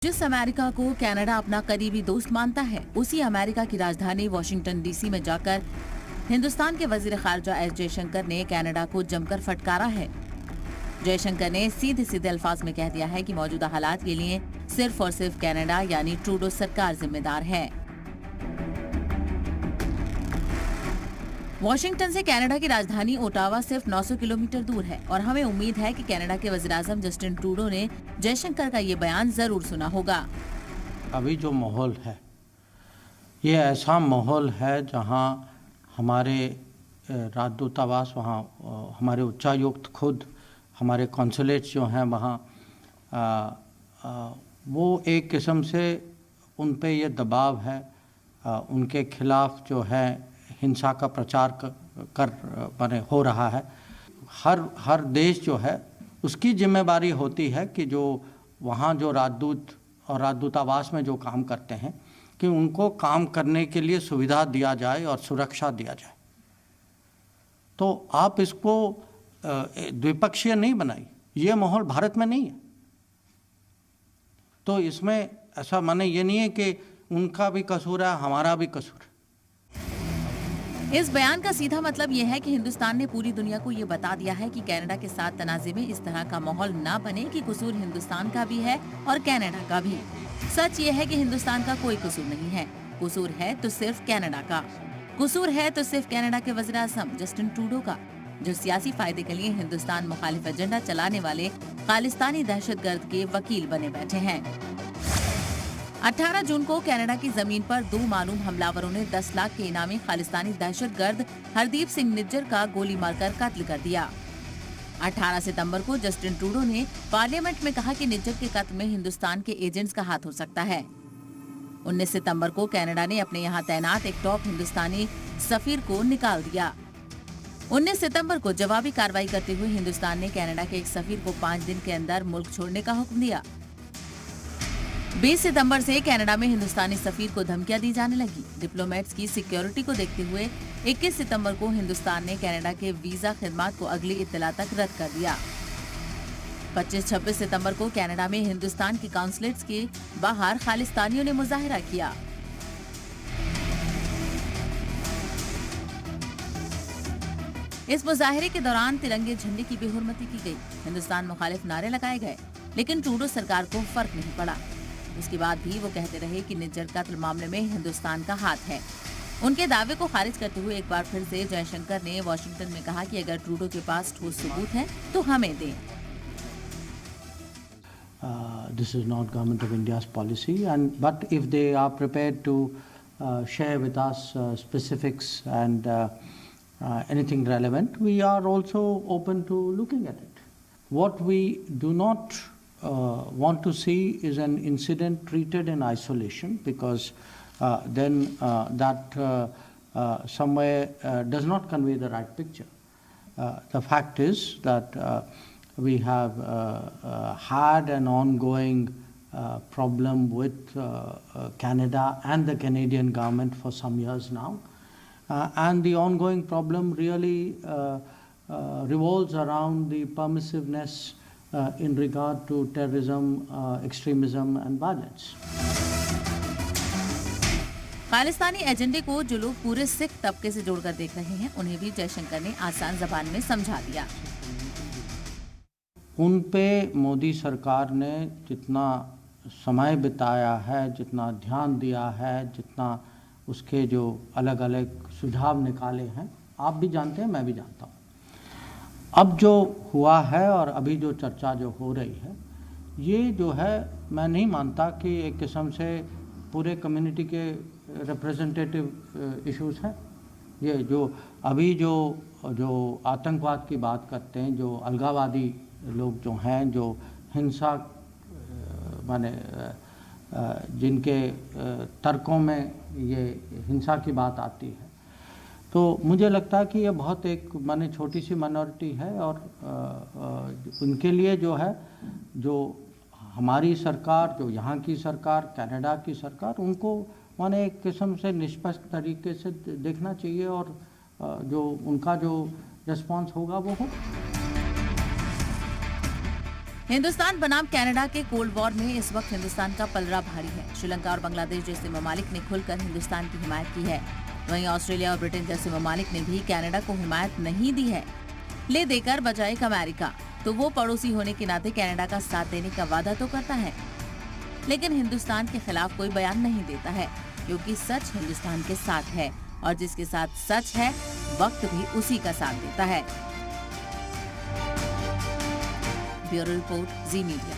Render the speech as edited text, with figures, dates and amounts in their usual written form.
जिस अमेरिका को कनाडा अपना करीबी दोस्त मानता है, उसी अमेरिका की राजधानी वॉशिंगटन डीसी में जाकर हिंदुस्तान के वजीर खारजा एस जयशंकर ने कनाडा को जमकर फटकारा है। जयशंकर ने सीधे सीधे अल्फाज में कह दिया है कि मौजूदा हालात के लिए सिर्फ और सिर्फ कनाडा यानी ट्रूडो सरकार जिम्मेदार है। वॉशिंगटन से कनाडा की राजधानी ओटावा सिर्फ 900 किलोमीटर दूर है और हमें उम्मीद है कि कनाडा के वज़ीर-ए-आज़म जस्टिन ट्रूडो ने जयशंकर का ये बयान जरूर सुना होगा। अभी जो माहौल है, ये ऐसा माहौल है जहां हमारे राजदूतावास, वहाँ हमारे उच्चायुक्त खुद, हमारे कॉन्सुलेट्स जो हैं वहाँ वो एक किस्म से उन पे ये दबाव है, उनके खिलाफ जो है हिंसा का प्रचार कर हो रहा है। हर देश जो है उसकी जिम्मेदारी होती है कि जो वहाँ जो राजदूत और राजदूतावास में जो काम करते हैं कि उनको काम करने के लिए सुविधा दिया जाए और सुरक्षा दिया जाए। तो आप इसको द्विपक्षीय नहीं बनाई, ये माहौल भारत में नहीं है। तो इसमें ऐसा माने ये नहीं है कि उनका भी कसूर है, हमारा भी कसूर है। इस बयान का सीधा मतलब यह है कि हिंदुस्तान ने पूरी दुनिया को ये बता दिया है कि कनाडा के साथ तनाज़े में इस तरह का माहौल ना बने कि कसूर हिंदुस्तान का भी है और कनाडा का भी। सच ये है कि हिंदुस्तान का कोई कसूर नहीं है, कसूर है तो सिर्फ कनाडा का। कसूर है तो सिर्फ कनाडा के वज़ीर-ए-आज़म जस्टिन ट्रूडो का, जो सियासी फायदे के लिए हिंदुस्तान मुखालिफ एजेंडा चलाने वाले खालिस्तानी दहशतगर्द के वकील बने बैठे हैं। 18 जून को कनाडा की जमीन पर 2 मालूम हमलावरों ने 10 लाख के इनामी खालिस्तानी दहशतगर्द हरदीप सिंह निज्जर का गोली मारकर कत्ल कर दिया। 18 सितंबर को जस्टिन ट्रूडो ने पार्लियामेंट में कहा कि निज्जर के कत्ल में हिंदुस्तान के एजेंट्स का हाथ हो सकता है। 19 सितंबर को कनाडा ने अपने यहाँ तैनात एक टॉप हिंदुस्तानी सफीर को निकाल दिया। 19 सितंबर को जवाबी कार्रवाई करते हुए हिंदुस्तान ने कनाडा के एक सफीर को 5 दिन के अंदर मुल्क छोड़ने का हुक्म दिया। 20 सितंबर से कनाडा में हिंदुस्तानी सफीर को धमकियां दी जाने लगी। डिप्लोमेट्स की सिक्योरिटी को देखते हुए 21 सितंबर को हिंदुस्तान ने कनाडा के वीजा खिदमात को अगली इत्तला तक रद्द कर दिया। 25-26 सितंबर को कनाडा में हिंदुस्तान की काउंसलेट्स के बाहर खालिस्तानियों ने मुजाहिरा किया। इस मुजाहिरे के दौरान तिरंगे झंडे की बेहुरमती की गई, हिंदुस्तान मुखालिफ नारे लगाए गए, लेकिन ट्रूडो सरकार को फर्क नहीं पड़ा। इसके बाद भी वो कहते रहे कि निज्जर कत्ल मामले में हिंदुस्तान का हाथ है। उनके दावे को खारिज करते हुए एक बार फिर से जयशंकर ने वॉशिंगटन में कहा कि अगर ट्रूडो के पास ठोस सबूत है तो हमें दें। This is not government of India's policy, but if they are prepared to share with us specifics and anything relevant, we are also open to looking at it. What we do not want to see is an incident treated in isolation, because then that somewhere does not convey the right picture. The fact is that we have had an ongoing problem with Canada and the Canadian government for some years now, and the ongoing problem really revolves around the permissiveness in regard to terrorism, extremism and violence. Khalistani एजेंडे को जो लोग पूरे सिख तबके से जोड़कर देख रहे हैं, उन्हें भी जयशंकर ने आसान जबान में समझा दिया। उन पे मोदी सरकार ने जितना समय बिताया है, जितना ध्यान दिया है, जितना उसके जो अलग अलग सुझाव निकाले हैं, आप भी जानते हैं, मैं भी जानता हूँ। अब जो हुआ है और अभी जो चर्चा जो हो रही है, ये जो है मैं नहीं मानता कि एक किस्म से पूरे कम्युनिटी के रिप्रेजेंटेटिव इश्यूज़ हैं। ये जो अभी जो आतंकवाद की बात करते हैं, जो अलगावादी लोग जो हैं, जो हिंसा माने जिनके तर्कों में ये हिंसा की बात आती है, तो मुझे लगता है कि ये बहुत एक माने छोटी सी माइनॉरिटी है और उनके लिए जो है, जो हमारी सरकार, जो यहाँ की सरकार, कनाडा की सरकार, उनको माने एक किस्म से निष्पक्ष तरीके से देखना चाहिए और जो उनका जो रिस्पांस होगा वो हो। हिंदुस्तान बनाम कनाडा के कोल्ड वॉर में इस वक्त हिंदुस्तान का पलड़ा भारी है। श्रीलंका और बांग्लादेश जैसे ममालिक ने खुलकर हिंदुस्तान की हिमायत की है। वहीं ऑस्ट्रेलिया और ब्रिटेन जैसे ममालिक ने भी कनाडा को हिमायत नहीं दी है। ले देकर बजाय अमेरिका, तो वो पड़ोसी होने के नाते कनाडा का साथ देने का वादा तो करता है, लेकिन हिंदुस्तान के खिलाफ कोई बयान नहीं देता है, क्योंकि सच हिंदुस्तान के साथ है और जिसके साथ सच है वक्त भी उसी का साथ देता है। ब्यूरो रिपोर्ट, जी मीडिया।